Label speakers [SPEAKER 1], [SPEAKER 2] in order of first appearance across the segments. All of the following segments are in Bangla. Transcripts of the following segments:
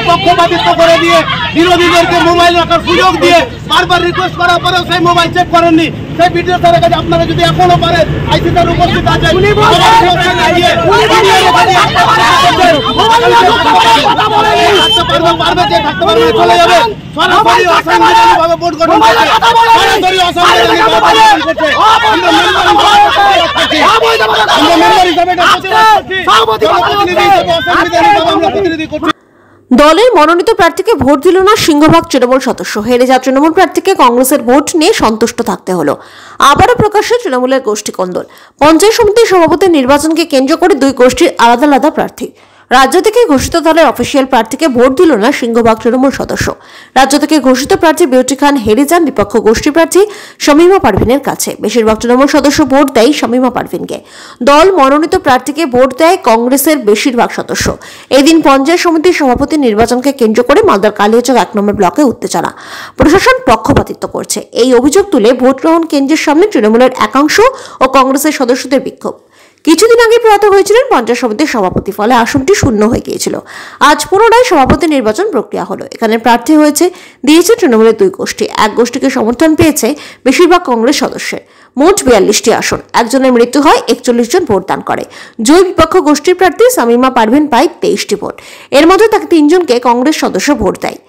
[SPEAKER 1] পক্ষপাতিত্ব করে দিয়ে বিরোধীদেরকে মোবাইল রাখার সুযোগ দিয়ে বারবার রিকোয়েস্ট করার পরেও সেই মোবাইল চেক করেননি। সেই ভিডিও স্যারের কাছে আপনারা যদি এখনো পারেন আইসি স্যার উপস্থিত আছে পারবে যে থাকতে পারবে চলে যাবে সরাসরি অসাংবিধানিকভাবে বোর্ড গঠন করছে সরাসরি অসাংবিধানিক করছে।
[SPEAKER 2] দলের মনোনীত প্রার্থীকে ভোট দিল না সিংহভাগ তৃণমূল সদস্য। হেরে যাওয়া তৃণমূল প্রার্থীকে কংগ্রেসের ভোট নিয়ে সন্তুষ্ট থাকতে হলো। আবারও প্রকাশ্যে তৃণমূলের গোষ্ঠী কোন্দল। পঞ্চায়েত সমিতির সভাপতির নির্বাচনকে কেন্দ্র করে দুই গোষ্ঠীর আলাদা আলাদা প্রার্থী। রাজ্য থেকে ঘোষিত দলের অফিসিয়াল প্রার্থীকে ভোট দিল না সিংহভাগ তৃণমূল সদস্য। রাজ্য থেকে ঘোষিত প্রার্থী বিউটি খান হেরে যান বিপক্ষ গোষ্ঠী প্রার্থী শামীমা পারভিনের কাছে। বেশিরভাগ তৃণমূল সদস্য ভোট দেয় শামীমা পারভিনকে। দল মনোনীত প্রার্থীকে ভোট দেয় কংগ্রেসের বেশিরভাগ সদস্য। এদিন পঞ্চায়েত সমিতির সভাপতির নির্বাচনকে কেন্দ্র করে মালদার কালিয়াচক 1 নম্বর ব্লকে উত্তেজনা। প্রশাসন পক্ষপাতিত্ব করছে, এই অভিযোগ তুলে ভোট গ্রহণ কেন্দ্রের সামনে তৃণমূলের একাংশ ও কংগ্রেসের সদস্যদের বিক্ষোভ। কিছুদিন আগে প্রয়াত হয়েছিলেন পঞ্চায়েত সমিতির সভাপতি, ফলে আসনটি শূন্য হয়ে গিয়েছিল। আজ পুনরায় সভাপতি নির্বাচন প্রক্রিয়া হলো। এখানে প্রার্থী দিয়েছে তৃণমূলের দুই গোষ্ঠী। এক গোষ্ঠীকে সমর্থন পেয়েছে বেশিরভাগ কংগ্রেস সদস্যের। মোট 42টি আসন, একজনের মৃত্যু হয়, 41 জন ভোটদান করে। জয়ী বিপক্ষ গোষ্ঠীর প্রার্থী শামীমা পারভিন পায় 23টি ভোট। এর মধ্যে তাকে 3 জনকে কংগ্রেস সদস্য ভোট দেয়।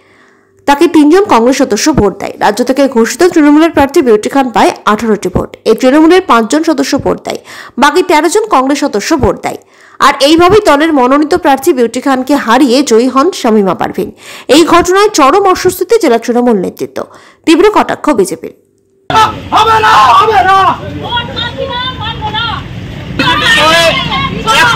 [SPEAKER 2] রাজ্য থেকে ঘোষিত তৃণমূলের প্রার্থী বিউটি খান পায় 18টি ভোট। এই তৃণমূলের 5 জন সদস্য ভোট দেয়, বাকি 13 জন কংগ্রেস সদস্য ভোট দেয়। আর এইভাবেই দলের মনোনীত প্রার্থী বিউটি খানকে হারিয়ে জয়ী হন শামীমা পারভিন। এই ঘটনায় চরম অস্বস্তিতে জেলা তৃণমূল নেতৃত্ব। তীব্র কটাক্ষ বিজেপির।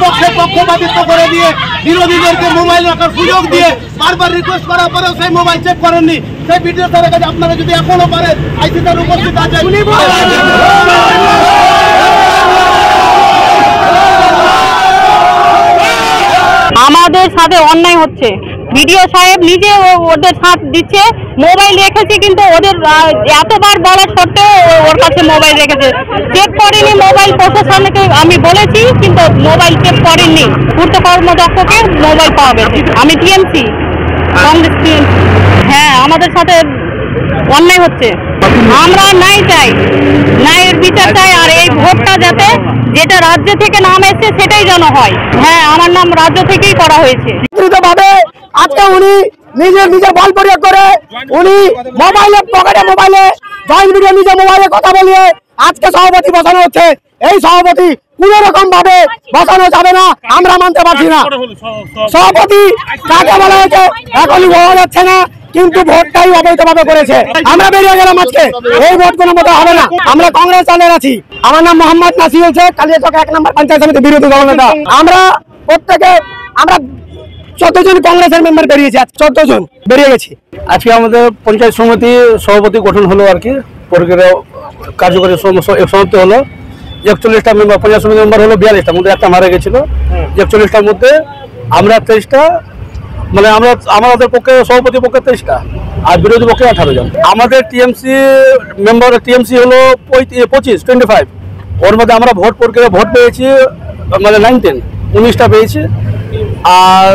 [SPEAKER 1] পক্ষপাতিত্ব করে দিয়ে বিরোধীদেরকে মোবাইল রাখার সুযোগ দিয়ে বারবার রিকোয়েস্ট করার পরেও সেই মোবাইল চেক করেননি। সেই ভিডিও স্যারের কাছে আপনারা যদি এখনো পারেন আইসি স্যার উপস্থিত আছে
[SPEAKER 3] আমাদের সাথে অন্যায় হচ্ছে। ভিডিও সাহেব নিজে ওদের সাথ দিচ্ছে, মোবাইল রেখেছে, কিন্তু ওদের এতবার বলার সত্ত্বেও ওর কাছে মোবাইল রেখেছে। চেক করেনি মোবাইল, প্রশাসনকে আমি বলেছি কিন্তু মোবাইল চেক করেননি। পূর্ত কর্মদক্ষকে মোবাইল পাওয়া গেছে। আমি টিএমসি, কংগ্রেস টিএমসি। হ্যাঁ, আমাদের সাথে অন্যায় হচ্ছে। আমরা ন্যায় চাই, ন্যায়ের বিচার চাই। আর এই ভোটটা যাতে যেটা রাজ্য থেকে নাম এসছে সেটাই যেন হয়। হ্যাঁ, আমার নাম রাজ্য থেকেই করা হয়েছে।
[SPEAKER 4] আজকে উনি নিজের বল প্রয়োগ করে উনি মোবাইলে জয়েন্ট ভিডিও নিজের মোবাইলে কথা বলিয়ে আজকে সভাপতি বসানো হচ্ছে। এই সভাপতি কোন রকম ভাবে বসানো যাবে না, আমরা মানতে পারছি না। সভাপতি কাকে বলা হয়েছে এখনই বলা যাচ্ছে না, কিন্তু ভোটটাই অবৈধভাবে করেছে। আমরা বেরিয়ে গেলাম আজকে, এই ভোট কোনো মতো হবে না। আমরা কংগ্রেস দলের আছি। আমার নাম মোহাম্মদ নাসির শেখ, কালিয়াচক 1 নম্বর পঞ্চায়েত সমিতি বিরোধী দলনেতা। আমরা 14 জন কংগ্রেসের মেম্বার বেরিয়েছি, 14 জন বেরিয়ে গেছি।
[SPEAKER 5] আজকে আমাদের পঞ্চায়েত সমিতি সভাপতি গঠন হলো আর কি, প্রক্রিয়া কার্যকরী সমাপ্তি হলো। 41টা মেম্বার, পঞ্চায়েত সমিতি মেম্বার হলো 42টার মধ্যে একটা মারা গেছিল। 41টার মধ্যে আমরা 23টা, মানে আমাদের পক্ষে সভাপতির পক্ষে 23টা আর বিরোধী পক্ষে 18 জন। আমাদের টিএমসি মেম্বার, টিএমসি হলো 25 ওর মধ্যে আমরা ভোট প্রক্রিয়া ভোট পেয়েছি মানে 19টা পেয়েছি। আর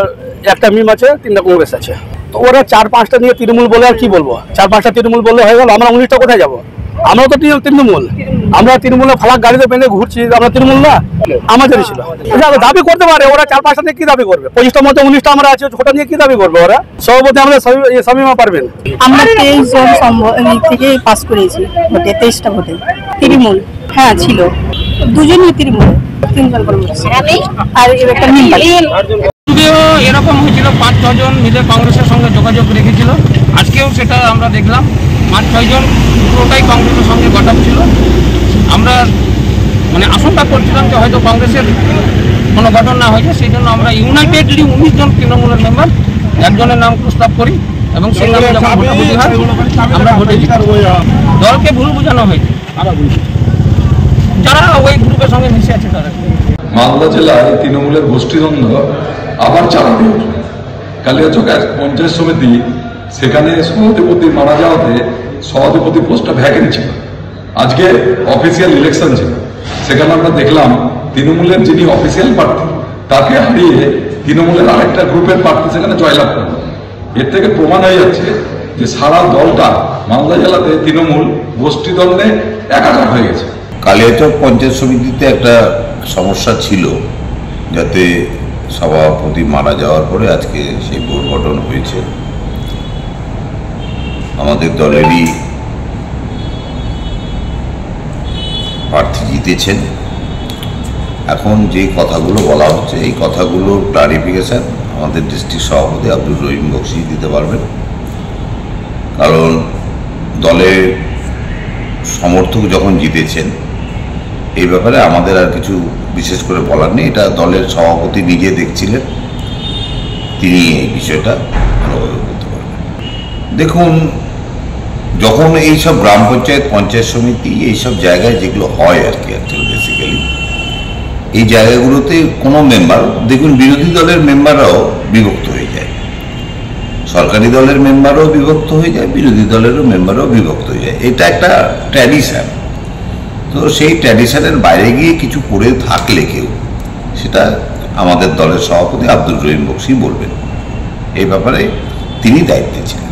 [SPEAKER 5] একটা মিম আছে, 3টা কংগ্রেস আছে। তো ওরা 4-5টা নিয়ে তৃণমূল বলে আর কি বলবো, 4-5টা তৃণমূল বললে হয়ে গেল। আমরা 19টা কোথায় যাবো? আমরা তো তৃণমূল, আমরা তৃণমূলে ফালাক গাড়িতে বেঁধে ঘুরছি, আমরা তৃণমূল না? আমাদেরই ছিল। দাবি করতে পারে ওরা 4-5টা নিয়ে কি দাবি করবে? 25টার মধ্যে 19টা আমরা আছি, ওটা নিয়ে কি দাবি করবে ওরা? সভাপতি আমরা শামীমা পারভিন।
[SPEAKER 3] আমরা 23 জন থেকে পাস করেছি ভোটে, 23টা ভোটে। তৃণমূল হ্যাঁ ছিল, 2 জনই তৃণমূল, 3 জন কংগ্রেস আর একটা
[SPEAKER 6] এরকম হয়েছিল। 5-6 জন মিলে কংগ্রেসের সঙ্গে যোগাযোগ রেখেছিল। আজকেও সেটা আমরা দেখলাম, 5-6 জন পুরোটাই কংগ্রেসের সঙ্গে গঠন ছিল। আমরা মানে আশঙ্কা করছিলাম যে হয়তো কংগ্রেসের কোনো গঠন না হয়েছে, সেই জন্য আমরা ইউনাইটেডলি 19 জন তৃণমূলের মেম্বার একজনের নাম প্রস্তাব করি এবং সেই নামে যখন ভোটাভুটি হয় আমরা ভোটে জিতি। দলকে ভুল বোঝানো হয়েছে, যারা ওই গ্রুপের সঙ্গে মিশে আছে তারা।
[SPEAKER 7] মালদা জেলায় তৃণমূলের গোষ্ঠীদ্বন্দ্ব আবার চালানো হলো। কালিয়াচক পঞ্চায়েত সমিতি, সেখানে সভাধিপতি মারা যাওয়াতে সভাধিপতি পোস্টটা ভ্যাকেন্ট ছিল। আজকে অফিসিয়াল ইলেকশন ছিল, সেখানে আমরা দেখলাম তৃণমূলের যিনি অফিসিয়াল প্রার্থী তাকে হারিয়ে তৃণমূলের আরেকটা গ্রুপের প্রার্থী সেখানে জয়লাভ করল। এর থেকে প্রমাণ হয়ে যাচ্ছে যে সারা দলটা মালদা জেলাতে তৃণমূল গোষ্ঠীদ্বন্দ্বে একাকার হয়ে গেছে।
[SPEAKER 8] কালিয়াচক পঞ্চায়েত সমিতিতে একটা সমস্যা ছিল, যাতে সভাপতি মারা যাওয়ার পরে আজকে সেই বোর্ড গঠন হয়েছে। আমাদের দলেরই প্রার্থী জিতেছেন। এখন যে কথাগুলো বলা হচ্ছে এই কথাগুলোর ক্লারিফিকেশন আমাদের ডিস্ট্রিক্ট সভাপতি আব্দুর রহিম বক্সি দিতে পারবেন, কারণ দলের সমর্থক যখন জিতেছেন এই ব্যাপারে আমাদের আর কিছু বিশেষ করে বলার নেই। এটা দলের সভাপতি নিজে দেখছিলেন, তিনি এই বিষয়টা ভালোভাবে বলতে পারবেন। দেখুন, যখন এইসব গ্রাম পঞ্চায়েত, পঞ্চায়েত সমিতি, এইসব জায়গায় যেগুলো হয় আর কি, অ্যাকচুয়ালি বেসিক্যালি এই জায়গাগুলোতে কোনো মেম্বার, দেখুন বিরোধী দলের মেম্বাররাও বিভক্ত হয়ে যায়, সরকারি দলের মেম্বারও বিভক্ত হয়ে যায়, বিরোধী দলেরও মেম্বারও বিভক্ত হয়ে যায়। এটা একটা ট্র্যাডিশন। তো সেই ট্র্যাডিশনের বাইরে গিয়ে কিছু করে থাকলে কেউ, সেটা আমাদের দলের সভাপতি আব্দুর রহিম বক্সি বলবেন। এই ব্যাপারে তিনি দায়িত্বে ছিলেন।